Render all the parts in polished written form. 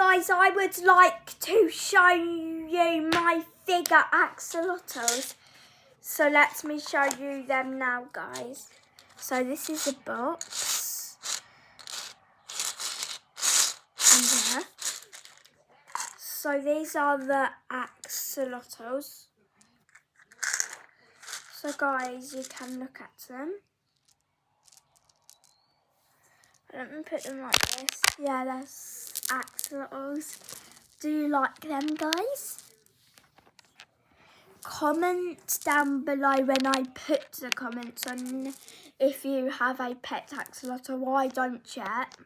guys, I would like to show you my figure axolotls. So let me show you them now, guys. So this is a box. And there. So these are the axolotls. So guys, you can look at them. Let me put them like this. Yeah, that's axolotls. Do you like them, guys? Comment down below when I put the comments on if you have a pet axolotl. Why don't yet?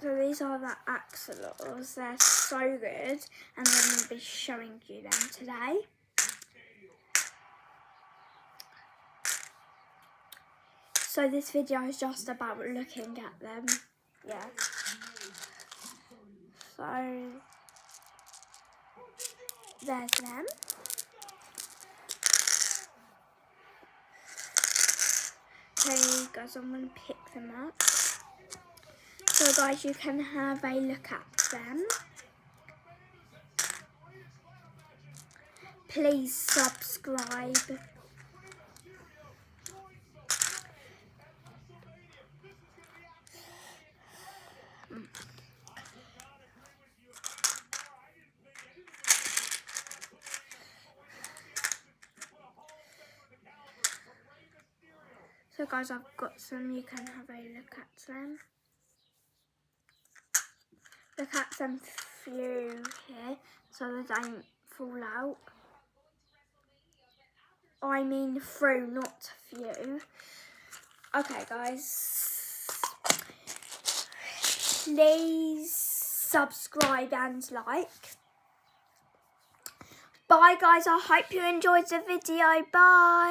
So these are the axolotls. They're so good, and I'm going to be showing you them today. So this video is just about looking at them. Yeah. So there's them. Okay guys, I'm going to pick them up. So guys, you can have a look at them. Please subscribe. So guys, I've got some, you can have a look at them. Look at them through here so they don't fall out. I mean through, not few. Okay guys, please subscribe and like. Bye guys, I hope you enjoyed the video. Bye.